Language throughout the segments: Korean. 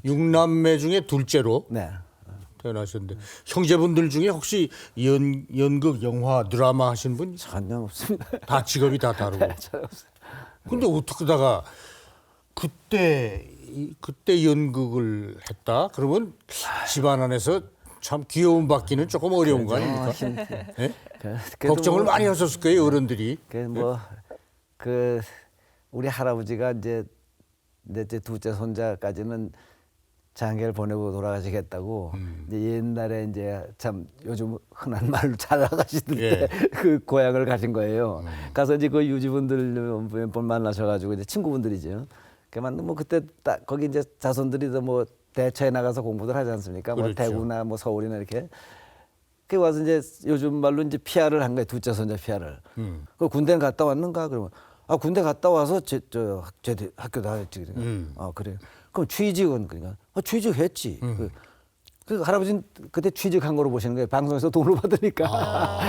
육남매 중에 둘째로 네. 태어나셨는데 형제분들 중에 혹시 연극, 영화, 드라마 하신 분? 전혀 없습니다. 다 직업이 다 다르고. 전혀 없어요. 근데 어떻게다가 그때 연극을 했다? 그러면 집안 안에서 참 귀여움 받기는 조금 어려운 거 아닙니까? 예? 걱정을 많이 하셨을 거예요, 어른들이. 그 우리 할아버지가 이제 넷째 둘째 손자까지는 장계를 보내고 돌아가시겠다고 이제 옛날에 이제 참 요즘 흔한 말로 잘 나가시던 예. 때 그 고향을 가신 거예요. 가서 이제 그 유지분들 몇 번 만나셔가지고 이제 친구분들이죠. 그만 뭐 그때 딱 거기 이제 자손들이 뭐 대처에 나가서 공부들 하지 않습니까? 뭐 그렇죠. 대구나 뭐 서울이나 이렇게. 그 와서 이제 요즘 말로 이제 피아를 한 거예요. 둘째 손자 피아를. 그 군대는 갔다 왔는가? 그러면 아 군대 갔다 와서 저 학교 다녔지. 그러니까. 아 그래. 그럼 취직은 그러니까 취직했지. 그 할아버지는 그때 취직한 거로 보시는 거예요. 방송에서 돈을 받으니까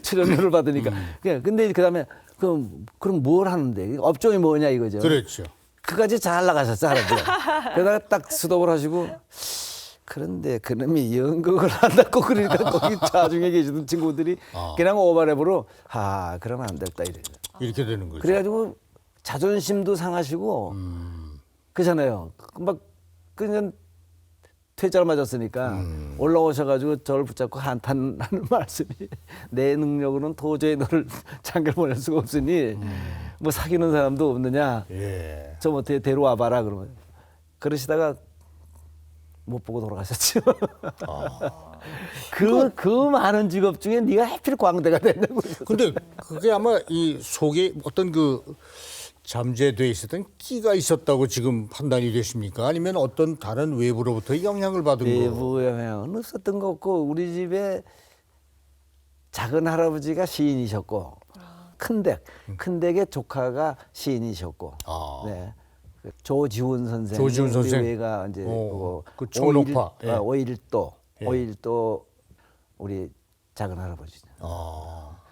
출연료를 받으니까. 근데 그다음에 그럼 뭘 하는데 업종이 뭐냐 이거죠. 그렇죠. 그까지 잘 나가셨어 할아버지가. 그러다가 딱 스톱을 하시고 그런데 그놈이 연극을 한다고 그러니까 거기 자중에 계시던 친구들이 그냥 오버랩으로 그러면 안 됐다 이렇게 되는 거죠. 그래가지고 자존심도 상하시고 그잖아요. 막 그냥 퇴짜를 맞았으니까 올라오셔가지고 저를 붙잡고 한탄하는 말씀이 내 능력으로는 도저히 너를 장가를 보낼 수가 없으니 뭐 사귀는 사람도 없느냐. 예. 좀 어떻게 데려와 봐라 그러면 그러시다가 못 보고 돌아가셨죠. 그 많은 직업 중에 네가 하필 광대가 됐냐고. 근데 그게 아마 이 속에 어떤 그 잠재돼 있었던 끼가 있었다고 지금 판단이 되십니까? 아니면 어떤 다른 외부로부터 영향을 받은 거? 외부 영향은 없었던 거 없고 우리 집에 작은 할아버지가 시인이셨고 큰댁의 조카가 시인이셨고 네. 그 조지훈 선생, 조지훈 선생. 우리가 이제 그 초록파. 오일도 우리 작은 할아버지죠.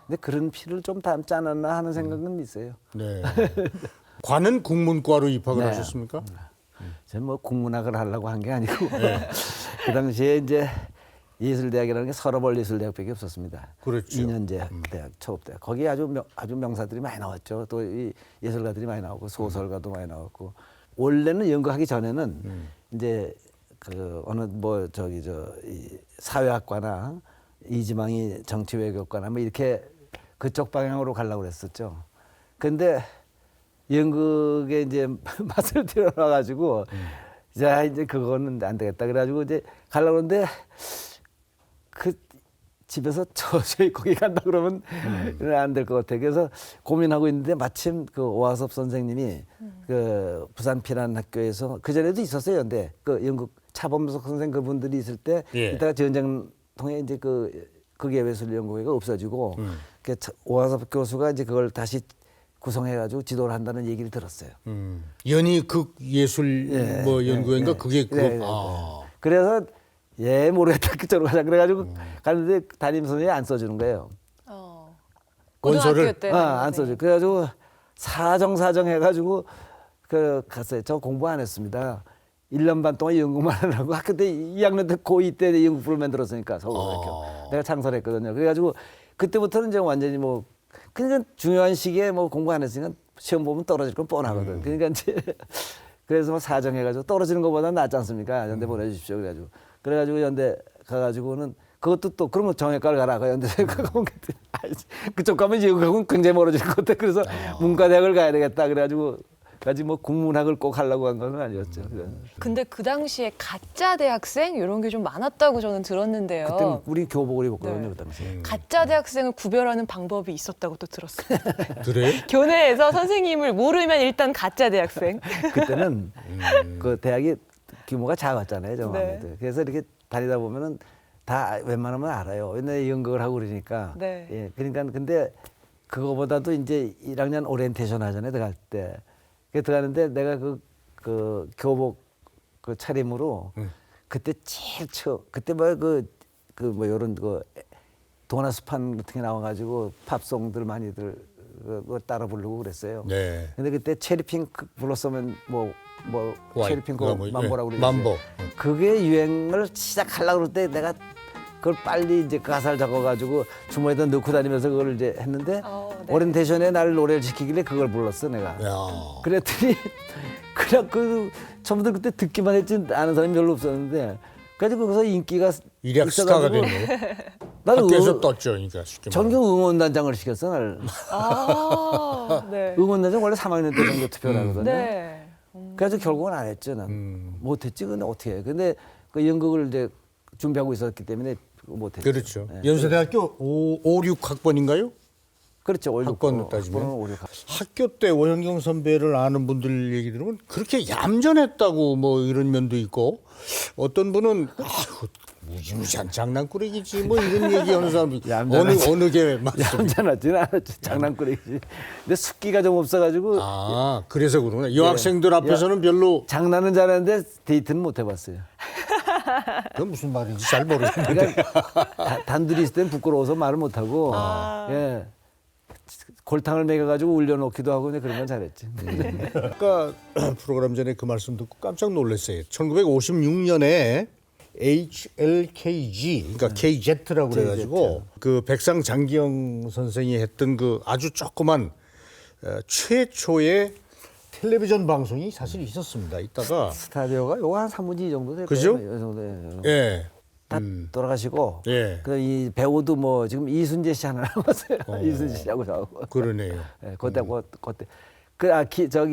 근데 그런 피를 좀 닮지 않았나 하는 생각은 있어요. 네. 관은 국문과로 입학을 네. 하셨습니까? 저는 뭐 국문학을 하려고 한 게 아니고 그 당시에 이제 예술대학이라는 게 서러벌 예술대학밖에 없었습니다. 그렇죠. 2년제 대학 초급대학 거기 아주 명사들이 많이 나왔죠. 또 이 예술가들이 많이 나오고 소설가도 많이 나왔고 원래는 연극하기 전에는 이제 그 어느 뭐 이 사회학과나 이지망이 정치외교과나 뭐 이렇게 그쪽 방향으로 가려고 그랬었죠. 근데 연극에 이제 맛을 들여놔 가지고 자 이제 그거는 안 되겠다 그래가지고 이제 가려고 그러는데 그 집에서 저저히 거기 간다 그러면 안 될 것 같아. 그래서 고민하고 있는데 마침 그 오하섭 선생님이 그 부산 피난학교에서 그 전에도 있었어요. 근데 그 연극 차범석 선생 그분들이 있을 때 이따가 전쟁 통해 이제 그 극예예술연구회가 없어지고 그 오하섭 교수가 이제 그걸 다시 구성해가지고 지도를 한다는 얘기를 들었어요. 연희 극예술 뭐 연구회인가 그게 그거. 그래서 모르겠다 그쪽으로 가자 그래가지고 가는데 담임 선생님이 안 써주는 거예요. 원서를? 안 써줘. 그래가지고 사정 해가지고 그 갔어요. 저 공부 안 했습니다. 1년 반 동안 연극만 하려고 학교 때 2학년 때 고2 때 연극부를 만들었으니까 서울대학교. 내가 창설했거든요. 그래가지고 그때부터는 이제 완전히 뭐 그러니까 중요한 시기에 뭐 공부 안 했으니까 시험 보면 떨어질 건 뻔하거든. 그러니까 이제 그래서 뭐 사정해가지고 떨어지는 것보다 낫지 않습니까? 연대 보내주십시오. 그래가지고 연대 가가지고는 그것도 또 그런 거 정외과를 가라. 그 연대 가면 그쪽 가면 이제 연극하고는 굉장히 멀어질 것 같아. 그래서 문과대학을 가야 되겠다. 그래가지고 뭐 국문학을 꼭 하려고 한 건 아니었죠. 근데 그 당시에 가짜 대학생 이런 게 좀 많았다고 저는 들었는데요. 그때는 우리 교복을 입었거든요. 그 당시에. 가짜 대학생을 구별하는 방법이 있었다고 또 들었어요. 그래? 교내에서 선생님을 모르면 일단 가짜 대학생. 그때는 그 대학이 규모가 작았잖아요. 좀 네. 아무래도. 그래서 이렇게 다니다 보면은 다 웬만하면 알아요. 옛날에 연극을 하고 그러니까. 네. 예. 그러니까 근데 그거보다도 이제 1학년 오리엔테이션 하잖아요. 들어갈 때. 들어가는데 내가 그 교복 그 차림으로 그때 제일 그때 뭐 뭐 요런 그 동화수판 같은 게 나와가지고 팝송들 많이들 그걸 따라 부르고 그랬어요. 네. 근데 그때 체리핑크 불렀으면 뭐 와이, 체리핑크 그거 뭐, 만보라고 예, 그러죠. 만보. 그게 유행을 시작하려고 그럴 때 내가 그걸 빨리 이제 가사를 적어가지고 주머니에다 넣고 다니면서 그걸 이제 했는데 네. 오리엔테이션에 나를 노래를 시키길래 그걸 불렀어 내가. 야. 그랬더니 그냥 그 처음부터 그때 듣기만 했지 아는 사람이 별로 없었는데 그래서 거기서 인기가 일약 스타가 있어가지고 됐네요. 나는 학교에서 떴죠, 그러니까 쉽게 전교 응원단장을 시켰어 나를. 아, 네. 응원단장 원래 3학년 때 전교 투표를 하거든요. 네. 그래서 결국은 안 했죠 난. 못했지 근데 어떻게 해. 근데 그 연극을 이제 준비하고 있었기 때문에 못했죠. 그렇죠. 네. 연세대학교 5, 6학번인가요? 그렇죠. 학번을 따지면. 학번은 5, 6. 학교 때 오현경 선배를 아는 분들 얘기 들으면 그렇게 얌전했다고 뭐 이런 면도 있고 어떤 분은 아유 무지무지한 장난꾸러기지 뭐 이런 얘기하는 사람도 어느 게 맞습니까? 얌전하지는 않았지. 장난꾸러기지. 근데 숙기가 좀 없어가지고 아 그래서 그러구나. 여학생들 앞에서는 별로 장난은 잘하는데 데이트는 못 해봤어요. 그건 무슨 말인지 잘 모르겠는데. 그러니까 단둘이 있을 땐 부끄러워서 말을 못하고 예. 골탕을 먹여가지고 울려놓기도 하고 그냥 그런 건 잘했지. 아까 프로그램 전에 그 말씀 듣고 깜짝 놀랐어요. 1956년에 HLKG, 그러니까 KZ라고 그래가지고 그 백상 장기영 선생이 했던 그 아주 조그만 최초의 텔레비전 방송이 사실 있었습니다. 이따가 스타디오가 요거 한 3분지 정도 될 그죠? 거예요. 이 정도. 예, 다 돌아가시고 예. 그 이 배우도 뭐 지금 이순재 씨 하나 남았어요. 이순재 씨하고 저하고. 그러네요. 네, 그때 저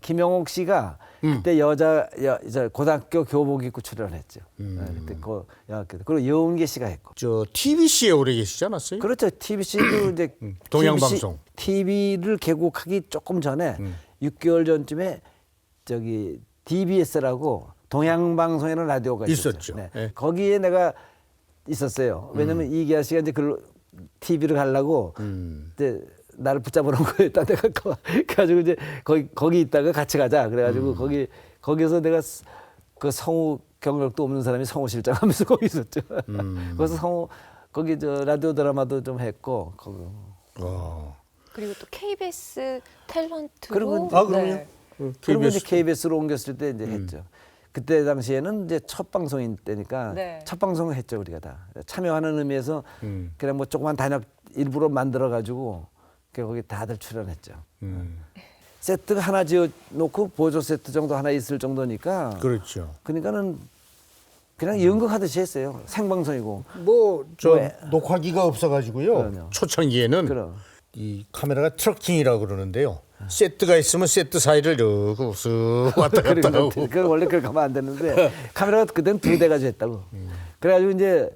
김영옥 씨가 그때 저 고등학교 교복 입고 출연했죠. 네, 그때 그 여학교 때. 그리고 여운계 씨가 했고. 저 TBC에 오래 계시지 않았어요? 그렇죠. TBC도 이제 동양방송. TV를 개국하기 조금 전에 6개월 전쯤에 저기 DBS라고 동양방송이라는 라디오가 있었죠. 네. 예. 거기에 내가 있었어요. 왜냐면 이기아 씨가 이제 그 TV를 가려고 이제 나를 붙잡으러 온 거예요. 딱 내가 그래가지고 이제 거기 있다가 같이 가자. 그래가지고 거기서 내가 그 성우 경력도 없는 사람이 성우 실장하면서 거기 있었죠. 그래서 성우 거기 저 라디오 드라마도 좀 했고 거기. 그리고 또 KBS 탤런트로 그리고 그럼요. 네. 그리고 이제 KBS로 옮겼을 때 이제 했죠. 그때 당시에는 이제 첫 방송인 때니까 네. 첫 방송을 했죠 우리가 다 참여하는 의미에서 그냥 뭐 조그만 단역 일부러 만들어 가지고 거기 다들 출연했죠. 세트가 하나 지어 놓고 보조 세트 정도 하나 있을 정도니까. 그렇죠. 그러니까는 그냥 연극하듯이 했어요. 생방송이고. 뭐 저 왜? 녹화기가 없어가지고요. 그럼요. 초창기에는 그럼. 이 카메라가 트럭킹이라고 그러는데요. 세트가 있으면 세트 사이를 이렇게 쓱 왔다 갔다 하고. 그 원래 그렇게 하면 안 되는데 카메라가 그때는 2대 가지고 했다고. 그래가지고 이제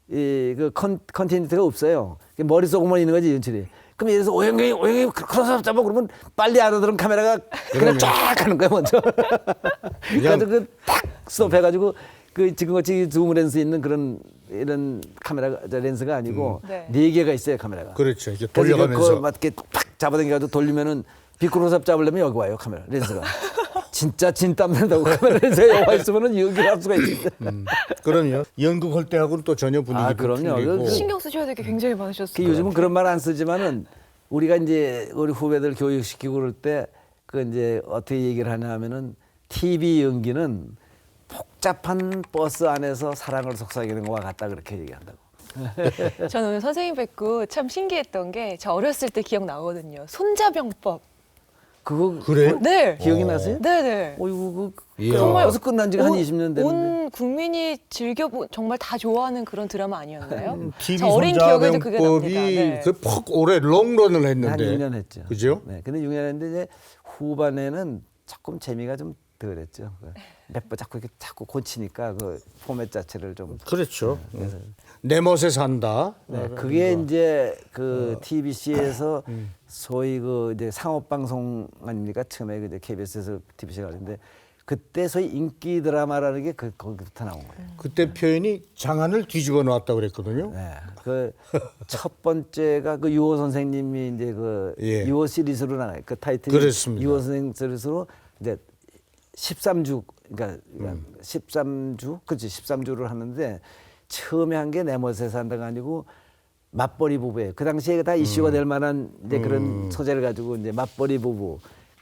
이그 컨티뉴티가 없어요. 머릿속으로만 있는 거지 연출이. 그럼 예를 들어서 오영경이 클로즈업 잡아 그러면 빨리 알아들은 카메라가 그냥 쫙 하는 거야 먼저. 그래서 그딱 스톱해가지고 그 지금같이 줌 렌스 있는 그런 이런 카메라 렌스가 아니고 네. 4개가 있어요 카메라가. 그렇죠. 이렇게 그래서 돌려가면서. 그거 맞게 팍 잡아당겨가지고 돌리면은 비클로즈업 잡으려면 여기 와요 카메라 렌스가. 진짜 진땀 난다고 카메라 렌즈에 와 있으면은 여기 할 수가 있습니다. 그럼요. 연극할 때하고는 또 전혀 분위기도 그럼요. 틀리고. 신경 쓰셔야 될 게 굉장히 많으셨어요. 요즘은 그런 말 안 쓰지만은 우리가 이제 우리 후배들 교육시키고 그럴 때 그 이제 어떻게 얘기를 하냐 하면은 TV 연기는 복잡한 버스 안에서 사랑을 속삭이는 것과 같다 그렇게 얘기한다고. 저는 오늘 선생님 뵙고 참 신기했던 게 저 어렸을 때 기억 나거든요. 손자병법. 그거 그래요? 네. 기억이 나세요? 네네. 어이구 이야. 정말 벌써 끝난 지가 한 온- 20년 됐는데. 온 국민이 정말 다 좋아하는 그런 드라마 아니었나요? TV 저 어린 기억에도 그게 납니다. 손자병법이 네. 그퍽 오래 롱런을 한 했는데. 6년 했죠. 그죠? 네. 근데 6년 했는데 이제 후반에는 조금 재미가 좀 덜했죠. 몇 번 자꾸 고치니까 그 포맷 자체를 좀. 그렇죠. 내 멋에 산다. 네, 그게 이제 그 TBC에서 소위 그 이제 상업 방송 아닙니까? 처음에 그 이제 KBS에서 TBC가 가는데 그때 소위 인기 드라마라는 게 거기부터 나온 거예요. 그때 표현이 장안을 뒤집어 놨다고 그랬거든요. 네, 그 첫 번째가 그 유호 선생님이 이제 그 예. 유호 시리즈로 나와요. 그 타이틀이 그렇습니다. 유호 선생 시리즈로 이제 13주 그러니까 13주 그렇지 13주를 하는데 처음에 한 게 내 멋에 산다가 아니고 맞벌이 부부예요. 그 당시에 다 이슈가 될 만한 이제 그런 소재를 가지고 이제 맞벌이 부부.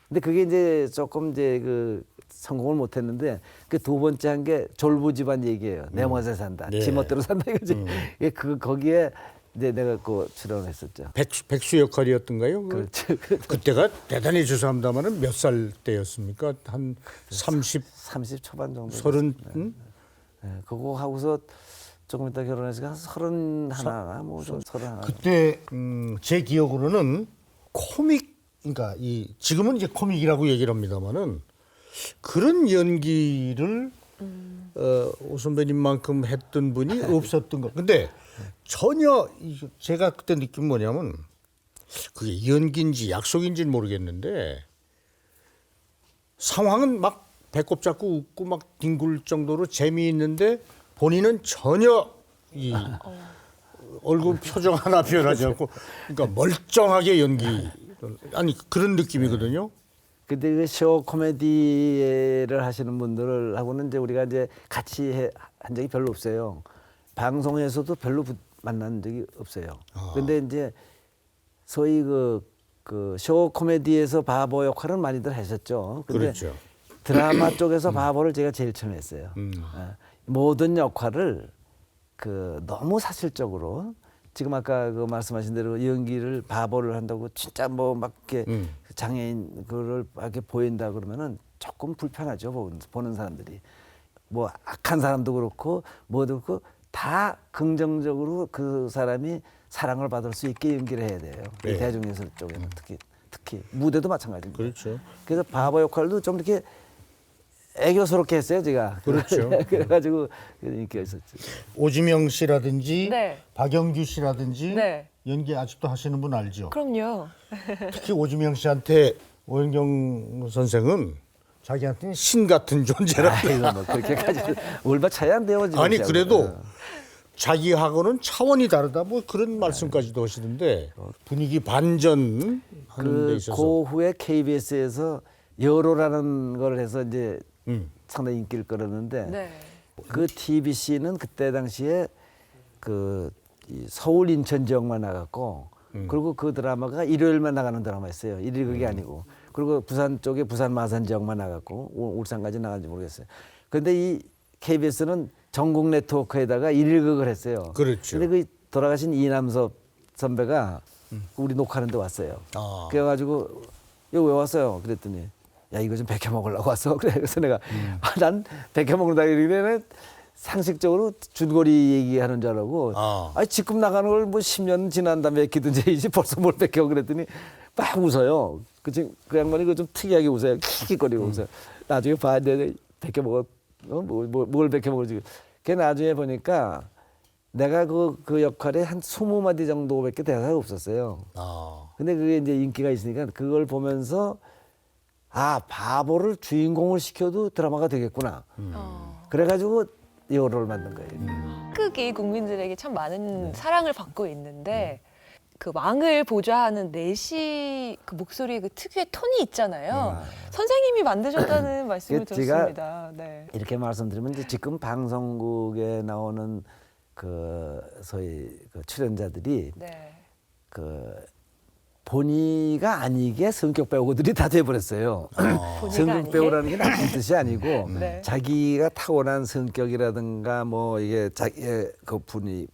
근데 그게 이제 조금 이제 그 성공을 못했는데 그 두 번째 한 게 졸부 집안 얘기예요. 내 멋에 산다, 네. 지 멋대로 산다 이거지. 예, 그 거기에 이제 내가 그 출연했었죠. 백수 역할이었던가요? 그렇죠. 그때가 대단히 죄송합니다만은 몇 살 때였습니까? 한 30, 30 초반 정도. 30? 예, 그거 하고서 조금 이따 결혼해서 한 31, 뭐좀 31. 그때 제 기억으로는 코믹, 그러니까 이 지금은 이제 코믹이라고 얘기를 합니다만은 그런 연기를 오 선배님만큼 했던 분이 없었던 것. 근데 전혀 제가 그때 느낀 뭐냐면 그게 연기인지 약속인지는 모르겠는데 상황은 막 배꼽 잡고 웃고 막 뒹굴 정도로 재미있는데 본인은 전혀 이 얼굴 표정 하나 표현하지 않고 그러니까 멀쩡하게 연기 아니 그런 느낌이거든요. 근데 그 쇼 코미디를 하시는 분들하고는 이제 우리가 이제 같이 한 적이 별로 없어요. 방송에서도 별로 만난 적이 없어요. 근데 이제 소위 그 쇼 코미디에서 바보 역할은 많이들 하셨죠. 근데 그렇죠. 드라마 쪽에서 바보를 제가 제일 처음 했어요. 모든 역할을 그 너무 사실적으로 지금 아까 그 말씀하신 대로 연기를 바보를 한다고 진짜 뭐 막 이렇게 장애인 그를 이렇게 보인다 그러면은 조금 불편하죠. 보는 사람들이 뭐 악한 사람도 그렇고 뭐도 그렇고 다 긍정적으로 그 사람이 사랑을 받을 수 있게 연기를 해야 돼요. 이 네. 대중예술 쪽에는 특히 무대도 마찬가지입니다. 그렇죠. 그래서 바보 역할도 좀 이렇게 애교스럽게 했어요, 제가. 그렇죠. 그래가지고 인기가 있었죠. 오지명 씨라든지 네. 박영규 씨라든지 네. 연기 아직도 하시는 분 알죠? 그럼요. 특히 오지명 씨한테 오연경 선생은 자기한테는 신 같은 존재라. 이거 뭐 그렇게까지 얼마 차이 안 돼요, 지금. 아니 그래도 자기하고는 차원이 다르다 뭐 그런 말씀까지도 하시던데 분위기 반전하는 데 그 있어서 후에 KBS에서 여로라는 걸 해서 이제 상당히 인기를 끌었는데 네. 그 TBC는 그때 당시에 그 이 서울 인천 지역만 나갔고 그리고 그 드라마가 일요일만 나가는 드라마였어요. 일일극이 아니고 그리고 부산 쪽에 부산 마산 지역만 나갔고 울산까지 나간지 모르겠어요. 그런데 이 KBS는 전국 네트워크에다가 일일극을 했어요. 그렇죠. 근데 그 돌아가신 이남섭 선배가 우리 녹화하는데 왔어요. 아. 그래가지고 여기 왜 왔어요? 그랬더니 야 이거 좀 백혀 먹으려고 왔어. 그래서 내가 난 백혀 먹는다 이러면 상식적으로 줄거리 얘기하는 줄 알고 아니 지금 나가는 걸 뭐 10년 지난 다음에 백히든지 벌써 뭘 백혀 그랬더니 막 웃어요. 그 양반이 그 좀 특이하게 웃어요. 킥킥거리고 웃어요. 나중에 봐야 돼. 백혀 먹어. 뭘 백혀 먹을지. 걔 나중에 보니까 내가 그 역할에 한 20마디 정도밖에 대사가 없었어요. 근데 그게 이제 인기가 있으니까 그걸 보면서 아 바보를 주인공을 시켜도 드라마가 되겠구나. 그래가지고 여로를 만든 거예요. 극이 국민들에게 참 많은 사랑을 받고 있는데 그 왕을 보좌하는 내시 그 목소리 그 특유의 톤이 있잖아요. 선생님이 만드셨다는 말씀을 제가 들었습니다. 네. 이렇게 말씀드리면 이제 지금 방송국에 나오는 그 소위 그 출연자들이 네. 그 본의가 아니게 성격 배우들이 다 돼버렸어요. 본의가 성격 아니게? 배우라는 게 나쁜 뜻이 아니고 네. 자기가 타고난 성격이라든가 뭐 이게 자기의 그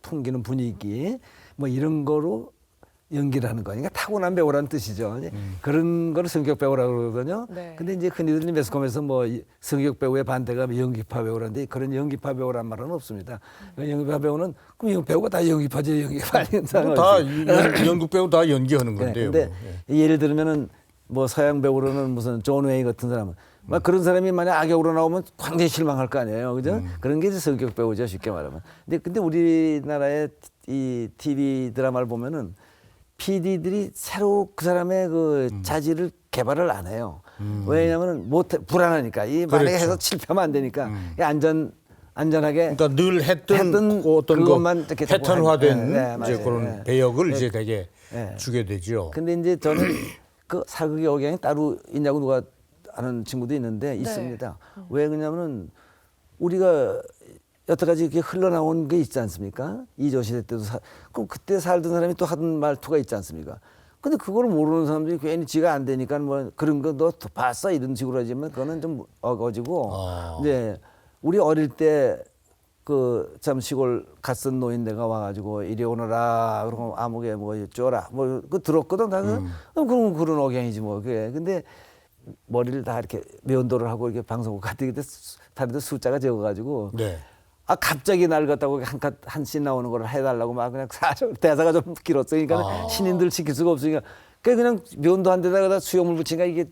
풍기는 분위기 뭐 이런 거로 연기를 하는 거니까 타고난 배우라는 뜻이죠. 그런 거를 성격 배우라고 그러거든요. 네. 근데 이제 흔히들 매스컴에서 뭐 성격 배우의 반대가 연기파 배우라는데 그런 연기파 배우란 말은 없습니다. 연기파 배우는 그럼 배우가 다 연기파지 연기파 아닌 상황. 다 연극 배우 다 연기하는 건데요. 근데 뭐. 예를 들면은 뭐 서양 배우로는 무슨 존 웨이 같은 사람은 막 그런 사람이 만약 악역으로 나오면 굉장히 실망할 거 아니에요, 그죠? 그런 게 이제 성격 배우죠, 쉽게 말하면. 근데 우리나라의 이 TV 드라마를 보면은 PD들이 새로 그 사람의 그 자질을 개발을 안 해요. 왜냐하면 불안하니까 이 만약에 그렇죠. 해서 실패하면 안 되니까 안전하게. 그러니까 늘 했던 어떤 그것만 거 이렇게 자꾸 패턴화된 네, 이제 맞아요. 그런 네. 배역을 이제 되게 네. 주게 되죠. 근데 이제 저는 그 사극의 억양이 따로 있냐고 누가 아는 친구도 있는데 있습니다. 왜 그러냐면은 우리가 여태까지 이렇게 흘러나온 게 있지 않습니까? 이조시대 때도 그럼 그때 살던 사람이 또 하던 말투가 있지 않습니까? 근데 그걸 모르는 사람들이 괜히 지가 안 되니까 뭐 그런 거 너 봤어 이런 식으로 하지만 그거는 좀 어거지고 이제 우리 어릴 때 그 참 시골 갓쓴 노인네가 와가지고 이리 오너라 그러고 아무개 뭐 쪼라 뭐 그 들었거든 나는 그럼 그런 억양이지 뭐 그게 근데 머리를 다 이렇게 면도를 하고 이렇게 방송국 갔더니 그때 다리도 숫자가 적어가지고 네. 아 갑자기 날 갖다고 한씬 나오는 걸 해달라고 막 그냥 대사가 좀 길었으니까 신인들 지킬 수가 없으니까 그냥 면도 한 데다가 수염을 붙이니까 이게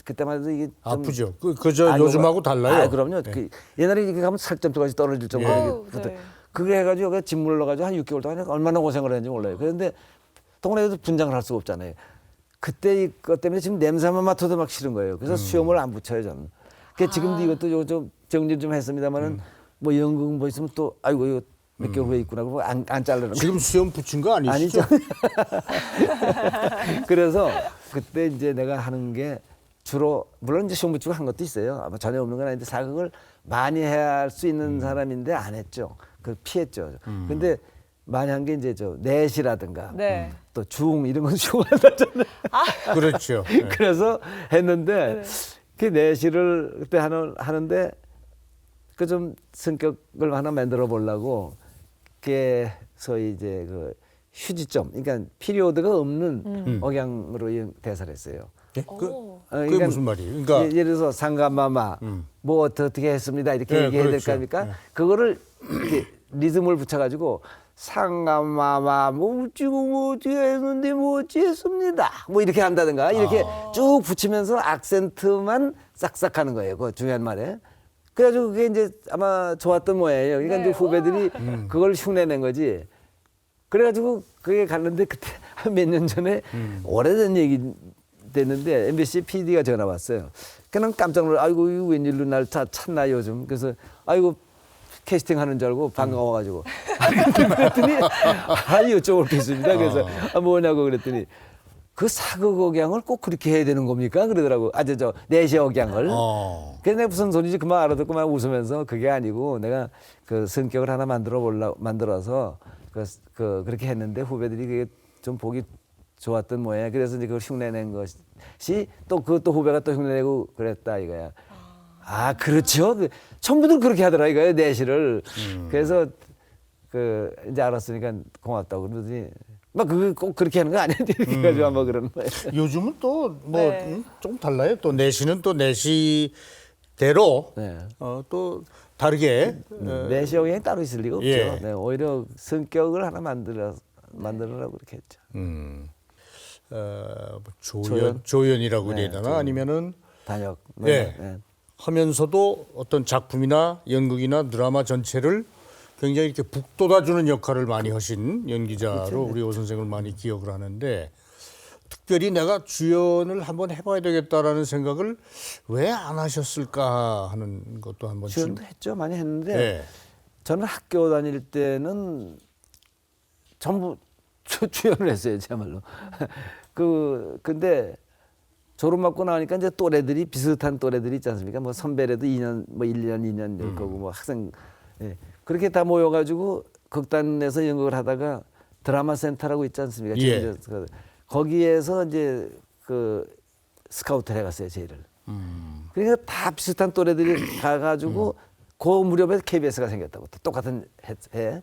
그때만 해도 이게 좀 아프죠. 그저 요즘하고 달라요. 아 그럼요. 네. 그 옛날에 이렇게 가면 살점까지 떨어질 정도로 네. 이게 그게 해가지고 그 짓물을 넣어가지고 한 6개월 동안 얼마나 고생을 했는지 몰라요. 그런데 동네에도 분장을 할 수가 없잖아요. 그때 이것 때문에 지금 냄새만 맡아도 막 싫은 거예요. 그래서 수염을 안 붙여요 저는. 그 지금도 이것도 좀 정리 좀 했습니다만은 뭐 연극 뭐 있으면 또 아이고 이거 몇 개월 후에 있구나 그러고 안 자르는 거. 지금 수염 붙인 거 아니시죠? 아니죠. 그래서 그때 이제 내가 하는 게 주로 물론 이제 시험 붙이고 한 것도 있어요. 아마 전혀 없는 건 아닌데 사극을 많이 해야 할 수 있는 사람인데 안 했죠. 그 피했죠. 근데 많이 한 게 이제 저 내시라든가 네. 또 중 이런 건 중요하잖아요. 그렇죠. 네. 그래서 했는데 그 내시를 그때 하는데 그 좀 성격을 하나 만들어 보려고 그게 소위 이제 그 휴지점 그러니까 피리오드가 없는 억양으로 이 대사를 했어요. 예? 오. 그게 무슨 말이에요? 그러니까 예를 들어서 상감마마 뭐 어떻게 했습니다 이렇게 네, 얘기해야 그렇죠. 될 거 아닙니까? 네. 그거를 이렇게 리듬을 붙여가지고 상감마마 뭐 어찌고 뭐 어찌 했는데 뭐 어찌 했습니다 뭐 이렇게 한다든가 이렇게 쭉 붙이면서 악센트만 싹싹 하는 거예요. 그 중요한 말에. 그래가지고 그게 이제 아마 좋았던 모양이에요. 그러니까 네. 이제 후배들이 그걸 흉내낸 거지. 그래가지고 그게 갔는데 그때 한 몇 년 전에 오래된 얘기 됐는데 MBC PD가 전화 왔어요. 그냥 깜짝 놀라. 아이고 이거 웬일로 날 찾나 요즘. 그래서 아이고 캐스팅 하는 줄 알고 반가워가지고. 그랬더니 여쭤볼 게 있습니다. 그래서 뭐냐고 그랬더니 그 사극 억양을 꼭 그렇게 해야 되는 겁니까? 그러더라고. 저 내시 억양을. 그래서 내가 무슨 소리인지 그만 알아듣고 막 웃으면서 그게 아니고 내가 그 성격을 하나 만들어서 그렇게 했는데 후배들이 그게 좀 보기 좋았던 모양이야. 그래서 이제 그걸 흉내낸 것이 또 그것도 후배가 또 흉내내고 그랬다 이거야. 아 그렇죠. 전부들 그렇게 하더라 이거야 내시를. 그래서 그 이제 알았으니까 고맙다고 그러더니 막 그거 꼭 그렇게 하는 거 아니야? 이렇게 해가지고 아마 그런 거예요. 요즘은 또 뭐 네. 좀 달라요. 또 내시는 또 내시대로 네. 또 다르게 내시 억양이 따로 있을 리가 없죠. 예. 네, 오히려 성격을 하나 만들으라고 그렇게 했죠. 뭐 조연? 조연이라고 네, 해야 되나 조연. 아니면은 단역. 예. 네. 하면서도 어떤 작품이나 연극이나 드라마 전체를 굉장히 이렇게 북돋아주는 역할을 많이 하신 연기자로 우리 오 선생을 많이 기억을 하는데 특별히 내가 주연을 한번 해봐야 되겠다라는 생각을 왜 안 하셨을까 하는 것도 한번 주연도 했죠. 많이 했는데 네. 저는 학교 다닐 때는 전부 주연을 했어요. 제말로. 근데 졸업 맞고 나오니까 이제 또래들이 비슷한 또래들이 있지 않습니까? 뭐 선배라도 2년, 뭐 1년, 2년 될 거고 뭐 학생 예. 그렇게 다 모여가지고 극단에서 연극을 하다가 드라마 센터라고 있지 않습니까? 예. 거기에서 이제 그 스카우트를 해갔어요 저희를. 그러니까 다 비슷한 또래들이 가가지고 그 무렵에 KBS가 생겼다고 똑같은 해.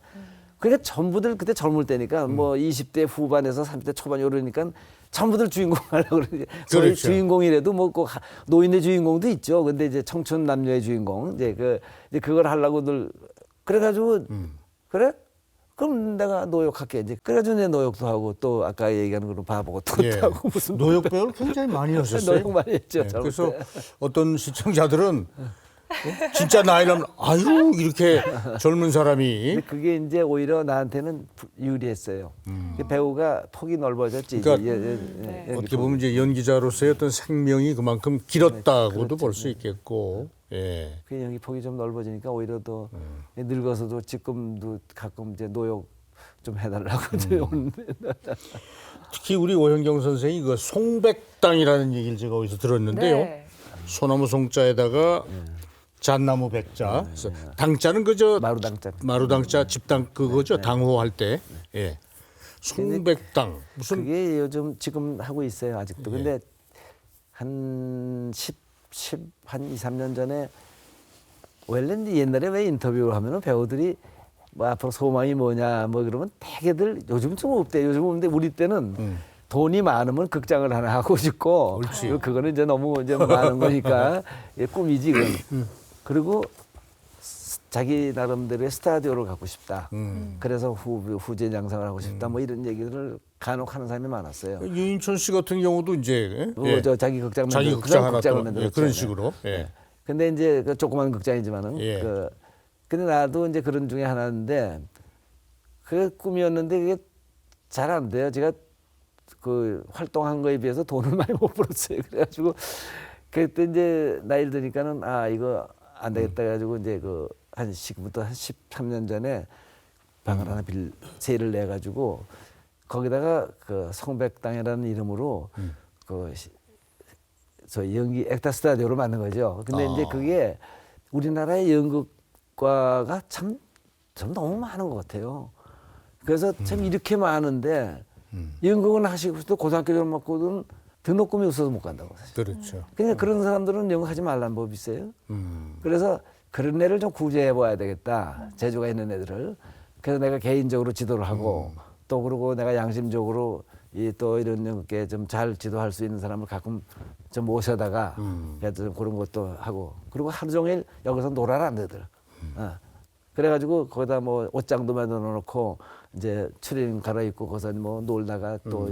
그러니까 전부들 그때 젊을 때니까 뭐 20대 후반에서 30대 초반 이러니까 전부들 주인공 하려고 그러지. 그렇죠. 주인공이라도 뭐 꼭 노인의 주인공도 있죠. 근데 이제 청춘 남녀의 주인공 이제 그걸 하려고들 그래가지고 그래? 그럼 내가 노역할게 이제. 그래가지고 내 노역도 하고 또 아까 얘기하는 거로 봐보고 또 예. 하고 무슨 노역 배우를 굉장히 많이 하셨어요. 노역 많이 했죠. 네, 젊을 그래서 때. 어떤 시청자들은 진짜 나이 나면 아유 이렇게 젊은 사람이 근데 그게 이제 오히려 나한테는 유리했어요. 배우가 폭이 넓어졌지. 그러니까 이제 어떻게 보면 이제 연기자로서의 어떤 생명이 그만큼 길었다고도 볼 수 있겠고. 예. 그 연기 폭이 좀 넓어지니까 오히려 더 늙어서도 지금도 가끔 이제 노역 좀 해달라고 오는데. 특히 우리 오현경 선생이 그 송백당이라는 얘기를 제가 어디서 들었는데요. 네. 소나무 송자에다가 잣나무 백자. 그래서 당자는 그저 마루당자. 마루당자 집당 그거죠. 당호할 때. 예. 송백당 무슨 그게 요즘 지금 하고 있어요 아직도. 근데 한 2, 3년 전에 원래 옛날에 왜 인터뷰를 하면은 배우들이 뭐 앞으로 소망이 뭐냐 뭐 그러면 대개들 요즘 좀 없대. 요즘 없는데 우리 때는 돈이 많으면 극장을 하나 하고 싶고 옳지. 그거는 이제 너무 이제 많은 거니까 꿈이지 그건. 그리고 자기 나름대로의 스타디오를 갖고 싶다. 그래서 후제 양상을 하고 싶다. 뭐 이런 얘기들을 간혹 하는 사람이 많았어요. 유인천 씨 같은 경우도 이제 저 자기 극장 자기 만들고 극장 하나 극장을 또 만들었잖아요. 그런 식으로. 예. 근데 이제 그 조그만 극장이지만은 예. 근데 나도 이제 그런 중에 하나인데 그 꿈이었는데 그게 잘 안 돼요. 제가 그 활동한 거에 비해서 돈을 많이 못 벌었어요. 그래가지고 그때 이제 나이를 드니까는 아 이거 안 되겠다 해가지고 이제 그 한 지금부터 한 13년 전에 방을 하나 세를 내 가지고 거기다가 그 성백당이라는 이름으로 저 연기 액터 스타디오를 만든 거죠. 근데 이제 그게 우리나라의 연극과가 참 너무 많은 것 같아요. 그래서 참 이렇게 많은데 연극은 하시고 또 고등학교 졸업하고는 등록금이 없어서 못 간다고 사실. 그렇죠. 그러니까 그런 사람들은 연극하지 말라는 법이 있어요. 그래서 그런 애를 좀 구제해 봐야 되겠다. 재주가 있는 애들을. 그래서 내가 개인적으로 지도를 하고 또 그러고 내가 양심적으로 또 이런 연극에 좀 잘 지도할 수 있는 사람을 가끔 좀 모셔다가 좀 그런 것도 하고 그리고 하루 종일 여기서 놀아라 안 되더라. 그래가지고 거기다 뭐 옷장도 만들어 놓고 이제 추리닝 갈아입고 거기서 뭐 놀다가 또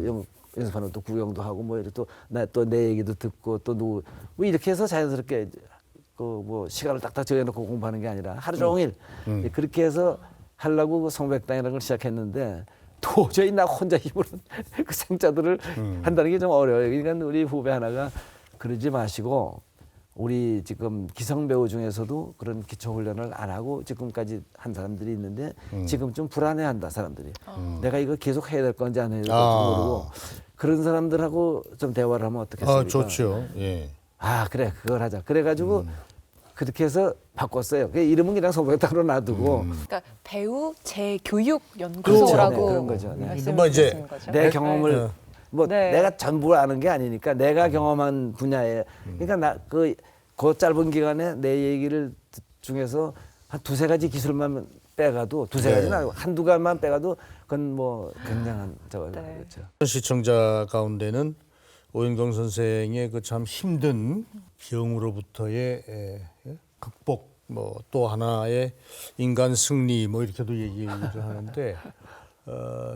연습하는 또 구경도 하고 뭐 이렇게 또 내 얘기도 듣고 또 누구 뭐 이렇게 해서 자연스럽게 그 뭐 시간을 딱딱 정해놓고 공부하는 게 아니라 하루 종일 그렇게 해서 하려고 그 성백당이라는 걸 시작했는데 도저히 나 혼자 힘으로 그 생자들을 한다는 게 좀 어려워요. 그러니까 우리 후배 하나가 그러지 마시고 우리 지금 기성 배우 중에서도 그런 기초 훈련을 안 하고 지금까지 한 사람들이 있는데 지금 좀 불안해한다 사람들이. 내가 이거 계속 해야 될 건지 안 해야 될 건지 모르고 그런 사람들하고 좀 대화를 하면 어떻겠습니까? 좋죠. 예. 아 그래 그걸 하자. 그래가지고 그렇게 해서 바꿨어요. 그 이름은 그냥 성백당으로 놔두고 그러니까 배우 재교육 연구소라고 그렇죠. 네, 그런 거죠. 네. 말씀을 뭐 이제 주신 거죠. 내 경험을 뭐 네. 내가 전부 아는 게 아니니까 내가 경험한 분야에 그러니까 나 그 짧은 기간에 내 얘기를 중에서 한 두세 가지 기술만 빼가도 두세 가지는 아니고 한두 가지만 빼가도 그건 뭐 굉장한 저거 그렇죠. 시청자 가운데는 오연경 선생의 그 참 힘든 병으로부터의 극복, 뭐 또 하나의 인간 승리, 뭐 이렇게도 얘기를 하는데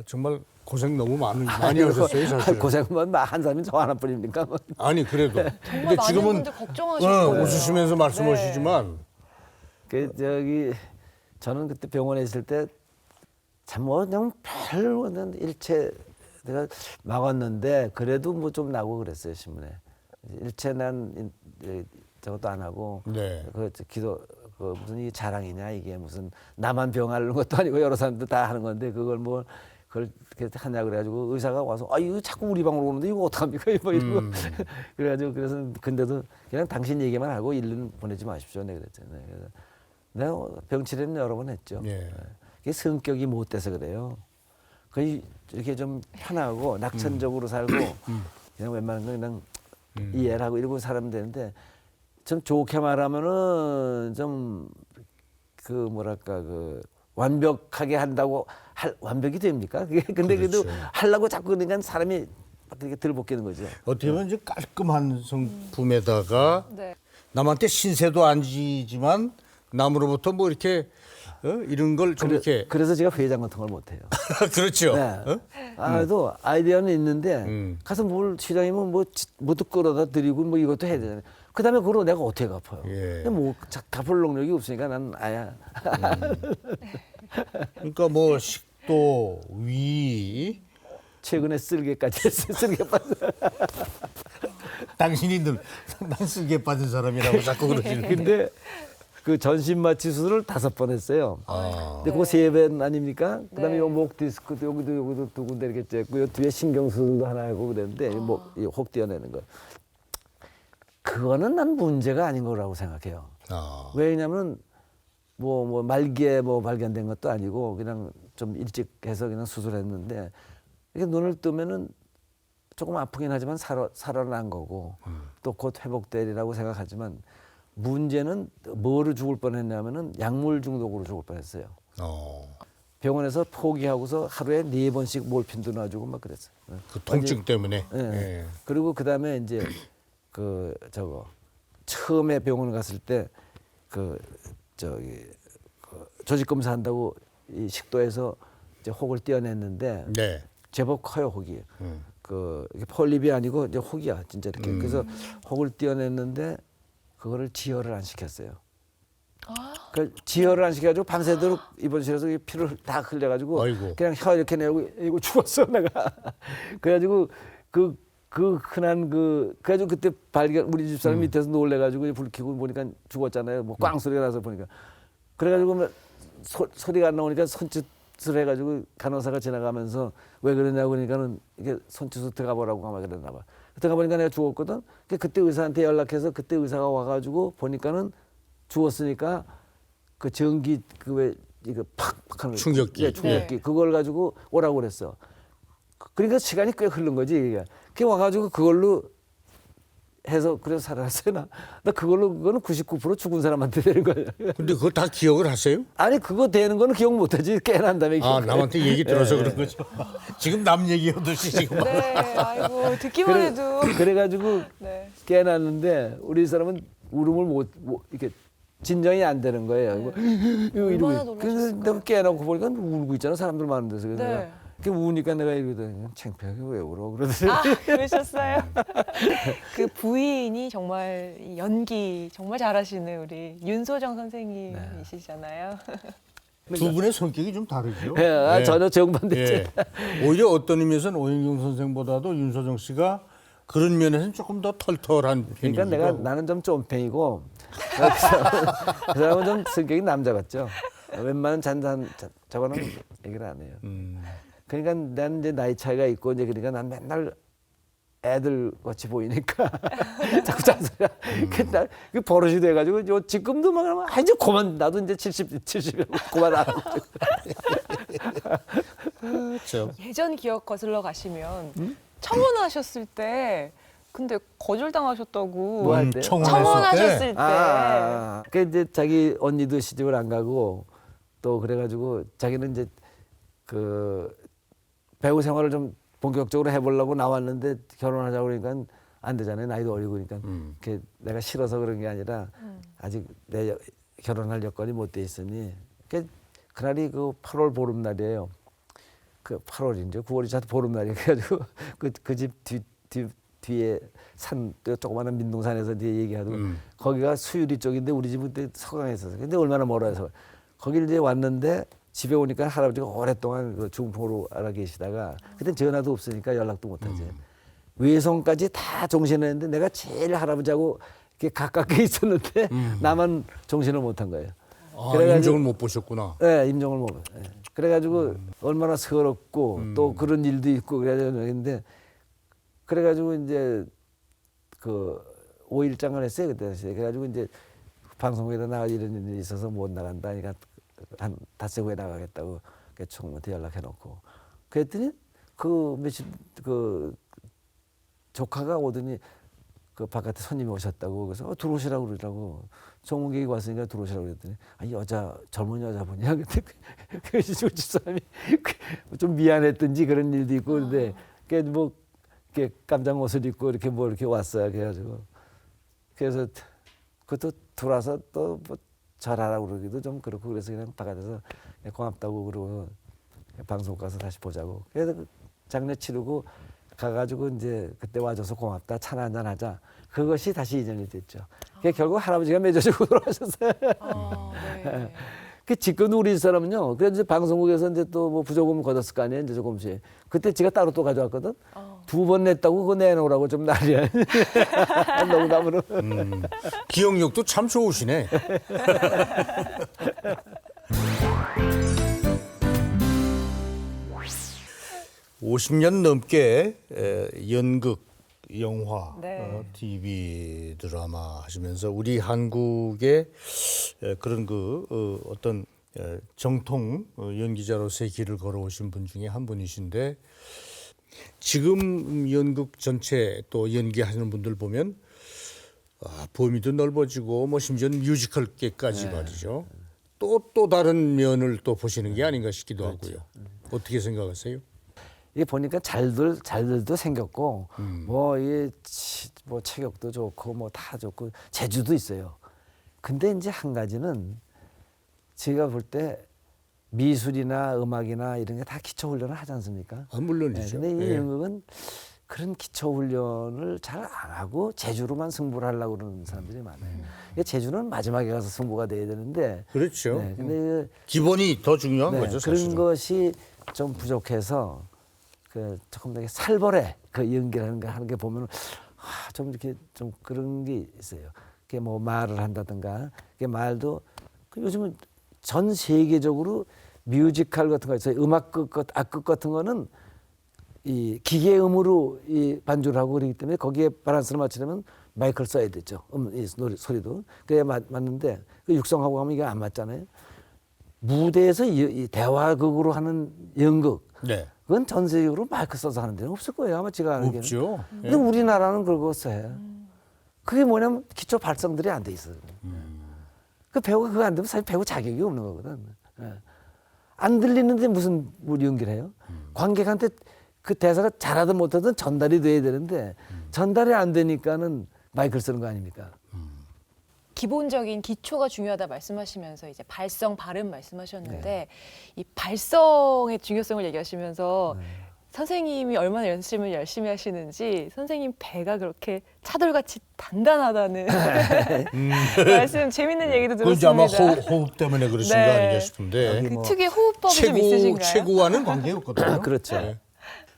정말 고생 너무 많이 하셨어요, 사실. 고생만 한 사람이 저 하나뿐입니까? 아니 그래도. 정말 많은 분들 걱정하실 거예요. 웃으시면서 말씀하시지만 그 저는 그때 병원에 있을 때 참 뭐 그냥 별거는 일체 내가 막았는데 그래도 뭐 좀 나고 그랬어요 신문에. 일체 난 저것도 안 하고 네. 그 기도 그 무슨 이 자랑이냐 이게 무슨 나만 병하는 것도 아니고 여러 사람들 다 하는 건데 그걸 뭐 그걸 그렇게 하냐 그래가지고 의사가 와서 아 이거 자꾸 우리 방으로 오는데 이거 어떡합니까 뭐 이러고 그래가지고 그래서 근데도 그냥 당신 얘기만 하고 일은 보내지 마십시오 네 그랬잖아요. 그래서 내가 병치레는 여러 번 했죠. 예. 그게 성격이 못 돼서 그래요. 거의 이렇게 좀 편하고 낙천적으로 살고 그냥 웬만한 거 그냥 이해를 하고 이러고 살면 되는데 좀 좋게 말하면은 좀 그 뭐랄까 그 완벽하게 한다고 완벽이 됩니까? 그게 근데 그래도 하려고 자꾸 그러니까 사람이 그렇게 들볶이는 거죠. 어떻게 보면 이제 깔끔한 성품에다가 네. 네. 남한테 신세도 안 지지만 남으로부터 뭐 이렇게 이런 걸 좀 이렇게 그래서 제가 회장 같은 걸 못해요. 그렇죠. 네. 또 아이디어는 있는데 가서 뭘 시장이면 뭐도 끌어다 드리고 뭐 이것도 해야 되잖아요. 그다음에 그걸 내가 어떻게 갚아요? 예. 근데 뭐 갚을 능력이 없으니까 난 아야. 그러니까 뭐 식도, 위, 최근에 쓸개까지 했어요. 쓸개 빠져. 당신이 늘 난 쓰기에 빠진 사람이라고 자꾸 그러시는. 근데 그 전신 마취 수술을 5번 했어요. 근데 그거 3번 아닙니까? 그다음에 네. 요 목 디스크도 여기도 두 군데 이렇게 쬐고 요 뒤에 신경 수술도 하나 하고 그랬는데 목 띄어내는 거. 그거는 난 문제가 아닌 거라고 생각해요. 아. 왜냐하면 뭐 말기에 뭐 발견된 것도 아니고 그냥 좀 일찍 해서 그냥 수술했는데 이렇게 눈을 뜨면은 조금 아프긴 하지만 살아난 거고 또 곧 회복되리라고 생각하지만 문제는 뭐로 죽을 뻔했냐면은 약물 중독으로 죽을 뻔했어요. 병원에서 포기하고서 하루에 4번씩 몰핀도 놔주고 막 그랬어요. 그 통증 때문에. 예. 예. 그리고 그다음에 이제 처음에 병원 갔을 때 조직 검사한다고 이 식도에서 이제 혹을 떼어냈는데 네. 제법 커요 혹이. 이게 폴립이 아니고 이제 혹이야 진짜 이렇게. 그래서 혹을 떼어냈는데 그거를 지혈을 안 시켰어요. 그 지혈을 안 시켜가지고 밤새도록 입원실에서 피를 다 흘려가지고 아이고. 그냥 혀 이렇게 내고 이거 죽었어 내가. 그래가지고 그 흔한 그래가지고 그때 발견 우리 집사람 밑에서 놀래가지고 불 켜고 보니까 죽었잖아요. 뭐 꽝 소리가 나서 보니까. 그래가지고 막 소리가 안 나오니까 손짓을 해가지고 간호사가 지나가면서 왜 그러냐고 그러니까는 이게 손짓으로 들어가 보라고 아마 그랬나 봐. 들어가 보니까 내가 죽었거든. 그때 의사한테 연락해서 그때 의사가 와가지고 보니까는 죽었으니까 그 전기 왜 이거 팍팍 하는 충격기. 충격기 그걸 가지고 오라고 그랬어. 그러니까 시간이 꽤 흐른 거지 이게. 그 와가지고 그걸로 해서 그래서 살아났어요. 나 그거는 99% 죽은 사람한테 되는 거야. 근데 그걸 다 기억을 하세요? 아니 그거 되는 거는 기억 못하지 깨난 다음에. 아, 남한테 얘기 들어서 그런 거죠. 지금 남 얘기하듯이 지금. 네, 아이고 듣기만 해도. 그래가지고 네. 깨났는데 우리 사람은 울음을 못 이렇게 진정이 안 되는 거예요. 이거 얼마나 이러고 그래서 놀라셨을까요? 내가 깨놓고 보니까 울고 있잖아 사람들 많은 데서. 그래서 네. 내가 이렇게 우니까 내가 이러더니 창피하게 왜 울어 그러더니. 아, 그러셨어요? 그 부인이 정말 이 연기 정말 잘하시는 우리 윤소정 선생님이시잖아요. 두 분의 성격이 좀 다르죠. 예, 예. 전혀 정반대지. 예. 오히려 어떤 의미에서는 오영경 선생보다도 윤서정 씨가 그런 면에서는 조금 더 털털한 편이고. 그러니까 나는 좀 쫌팽이고 그 사람은 좀 성격이 남자 같죠. 웬만한 저거는 얘기를 안 해요. 그러니까 난 이제 나이 차이가 있고 이제 그러니까 난 맨날 애들 같이 보이니까 자꾸 잔소리야. 그날 그 버릇이 돼가지고 요 지금도 막 하면 아 이제 그만 나도 이제 70 그만 안 하고. 그렇죠. 예전 기억 거슬러 가시면 청원하셨을 때 근데 거절당하셨다고. 뭐 할 때? 청원하셨을 때. 그 이제 자기 언니도 시집을 안 가고 또 그래가지고 자기는 이제 그 배우 생활을 좀 본격적으로 해보려고 나왔는데 결혼하자고 그러니까 안 되잖아요. 나이도 어리고 그러니까 그게 내가 싫어서 그런 게 아니라 아직 내 결혼할 여건이 못 돼 있으니 그날이 그 8월 보름날이에요. 그 8월인데 9월이 보름날이 그래가지고 그 집 뒤에 산 조그마한 민둥산에서 뒤에 얘기하고 거기가 수유리 쪽인데 우리 집은 그때 서강에 있었어요. 근데 얼마나 멀어서 거기를 이제 왔는데 집에 오니까 할아버지가 오랫동안 그 중풍으로 알아 계시다가 그때 전화도 없으니까 연락도 못하지. 외손까지 다 종신을 했는데 내가 제일 할아버지하고 이렇게 가깝게 있었는데 나만 종신을 못한 거예요. 아, 임종을 못 보셨구나. 네, 임종을 못. 네. 그래가지고 얼마나 서럽고 또 그런 일도 있고 그래야되는데 그래가지고 이제 그 5일장을 했어요 그때. 그래가지고 이제 방송국에다 나가 이런 일이 있어서 못 나간다. 그러니까 한 닷새 후에 나가겠다고 총무한테 연락해놓고 그랬더니 그 며칠 그 조카가 오더니 그 바깥에 손님이 오셨다고 그래서 들어오시라고 그러더라고. 총무객이 왔으니까 들어오시라고 그랬더니 아, 젊은 여자분이야. 그때 그래서 집사람이 좀 미안했던지 그런 일도 있고 그런데 뭐 이렇게 깜장 옷을 입고 이렇게 뭐 이렇게 왔어요. 그래가지고 그래서 그것도 들어와서 또 뭐 절하라고 그러기도 좀 그렇고 그래서 그냥 바깥에서 고맙다고 그러고 방송 가서 다시 보자고. 그래서 장례 치르고 가가지고 이제 그때 와줘서 고맙다 차나 한잔 하자. 그것이 다시 인연이 됐죠. 결국 할아버지가 맺어주고 돌아가셨어요. 네. 그 지금도 우리 사람은요. 그래서 이제 방송국에서 이제 또 뭐 부조금 걷었을 거 아니에요. 이제 조금씩. 그때 지가 따로 또 가져왔거든. 2번 냈다고 그거 내놓으라고 좀 난리야. 농담으로. 기억력도 참 좋으시네. 50년 넘게 연극 영화, 네. TV 드라마 하시면서 우리 한국의 그런 어떤 정통 연기자로서의 길을 걸어오신 분 중에 한 분이신데 지금 연극 전체 또 연기하시는 분들 보면 범위도 넓어지고 뭐 심지어는 뮤지컬계까지 말이죠. 또 다른 면을 또 보시는 게 아닌가 싶기도 하고요. 어떻게 생각하세요? 이게 보니까 잘들도 생겼고 뭐 이게 뭐 체격도 좋고 뭐 다 좋고 재주도 있어요. 근데 이제 한 가지는 제가 볼 때 미술이나 음악이나 이런 게 다 기초 훈련을 하지 않습니까? 물론이죠. 근데 이 예. 연극은 그런 기초 훈련을 잘 안 하고 재주로만 승부를 하려고 그러는 사람들이 많아요. 이게 재주는 마지막에 가서 승부가 돼야 되는데. 그렇죠. 네, 근데 기본이 더 중요한 네, 거죠, 그런 사실은. 것이 좀 부족해서 그 조금 더 살벌해 그 연기라는 거 하는 게 보면 좀 이렇게 좀 그런 게 있어요. 그게 뭐 말을 한다든가 그게 말도 요즘은 전 세계적으로 뮤지컬 같은 거 있어요. 악극 같은 거는 이 기계음으로 이 반주를 하고 그러기 때문에 거기에 밸런스를 맞추려면 마이크를 써야 되죠. 이 소리도 그래야 맞는데 그 육성하고 하면 이게 안 맞잖아요. 무대에서 이 대화극으로 하는 연극 네. 그건 전 세계적으로 마이크 써서 하는 데는 없을 거예요. 아마 제가 알기에는. 없죠. 예. 근데 우리나라는 그러고 써요. 그게 뭐냐면 기초 발성들이 안 돼 있어요. 그 배우가 그거 안 되면 사실 배우 자격이 없는 거거든. 예. 안 들리는데 무슨 우리 연기를 해요? 관객한테 그 대사가 잘하든 못하든 전달이 돼야 되는데 전달이 안 되니까는 마이크를 쓰는 거 아닙니까? 기본적인 기초가 중요하다 말씀하시면서 이제 발성, 발음 말씀하셨는데 이 발성의 중요성을 얘기하시면서 선생님이 얼마나 연습을 열심히 하시는지 선생님 배가 그렇게 차돌같이 단단하다는 말씀 재밌는 얘기도 그건 이제 들었습니다. 아마 호흡 때문에 그러신 네. 거 아닌가 싶은데 그 특유의 호흡법이 좀 있으신가요? 최고와는 관계없거든요. 그렇죠. 네.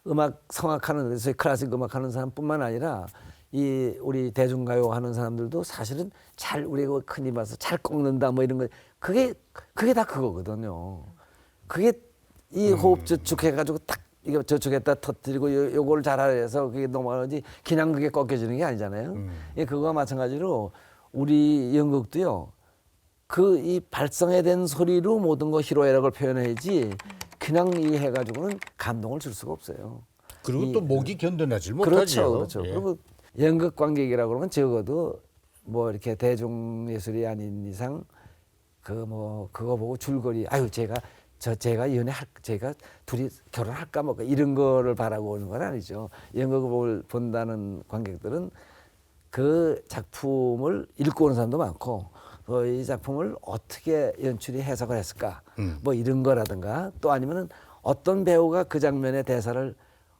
음악 성악하는 데서 클래식 음악하는 사람뿐만 아니라 이 우리 대중가요 하는 사람들도 사실은 잘 우리가 흔히 봐서 잘 꺾는다 뭐 이런 거 그게 다 그거거든요. 그게 이 호흡 저축해가지고 딱 이거 저축했다 터뜨리고 요거를 잘해서 그게 넘어가는지 그냥 그게 꺾여지는 게 아니잖아요. 예, 그거와 마찬가지로 우리 연극도요. 그 이 발성해된 소리로 모든 거 희로애락을 표현해야지 그냥 이 해가지고는 감동을 줄 수가 없어요. 그리고 또 목이 견뎌내질 그렇죠, 못하죠. 그렇죠. 예. 그리고 연극 관객이라고 그러면 적어도 뭐 이렇게 대중 예술이 아닌 이상 그거 보고 줄거리 아유 제가 제가 둘이 결혼할까 뭐 이런 거를 바라고 오는 건 아니죠. 연극을 본다는 관객들은 그 작품을 읽고 오는 사람도 많고 이 작품을 어떻게 연출이 해석을 했을까 뭐 이런 거라든가 또 아니면은 어떤 배우가 그 장면의 대사를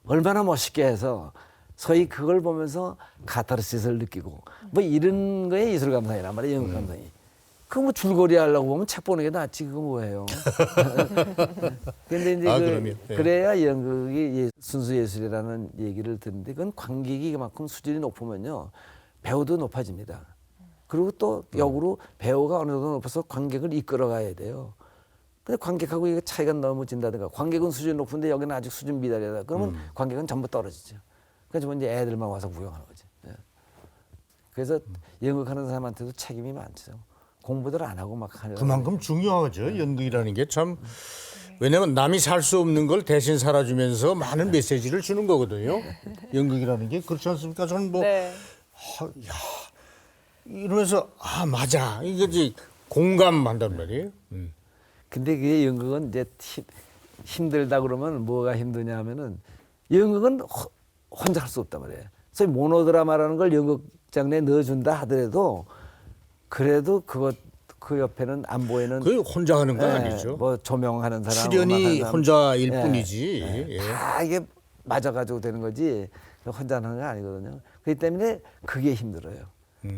얼마나 멋있게 해서 소위 그걸 보면서 카타르시스를 느끼고 뭐 이런 거에 예술 감상이란 말이에요. 연극 감상이. 그 뭐 줄거리 하려고 보면 책 보는 게 낫지 그거 뭐예요. 근데 이제 그럼요. 예. 그래야 연극이 순수 예술이라는 얘기를 듣는데 그건 관객이 그만큼 수준이 높으면요 배우도 높아집니다. 그리고 또 역으로 배우가 어느 정도 높아서 관객을 이끌어가야 돼요. 근데 관객하고 이게 차이가 너무 진다든가 관객은 수준 높은데 여기는 아직 수준 미달이다. 그러면 관객은 전부 떨어지죠. 그래서 이제 애들만 와서 구경하는 거지. 예. 그래서 연극하는 사람한테도 책임이 많죠. 공부들 안 하고 막 하는. 그만큼 중요하죠. 연극이라는 게 참. 왜냐하면 남이 살 수 없는 걸 대신 살아주면서 많은 메시지를 주는 거거든요. 연극이라는 게 그렇지 않습니까? 저는 뭐 네. 이러면서 맞아 이거지 공감한단 말이에요. 근데 그게 연극은 이제 힘들다 그러면 뭐가 힘드냐 하면은 연극은 혼자 할 수 없단 말이에요. 그래서 모노드라마라는 걸 연극장 내에 넣어준다 하더라도 그래도 그 옆에는 안 보이는 그 혼자 하는 건 아니죠. 뭐 조명하는 사람, 출연이 음악하는 사람. 혼자일 예, 뿐이지. 예. 예. 다 이게 맞아가지고 되는 거지 혼자 하는 거 아니거든요. 그렇기 때문에 그게 힘들어요.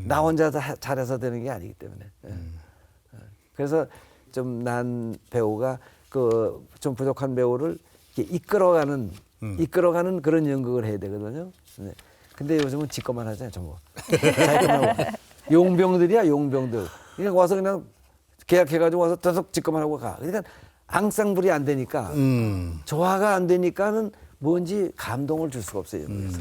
나 혼자 다 잘해서 되는 게 아니기 때문에. 예. 그래서 좀 난 배우가 그 좀 부족한 배우를 이렇게 이끌어가는 그런 연극을 해야 되거든요. 네. 근데 요즘은 지 것만 하잖아요, 전부. 자기 것만 하고. 용병들이야, 용병들. 그러니까 와서 그냥 계약해가지고 와서 계속 지 것만 하고 가. 그러니까 앙상블이 안 되니까 조화가 안 되니까는 뭔지 감동을 줄 수가 없어요. 연극에서.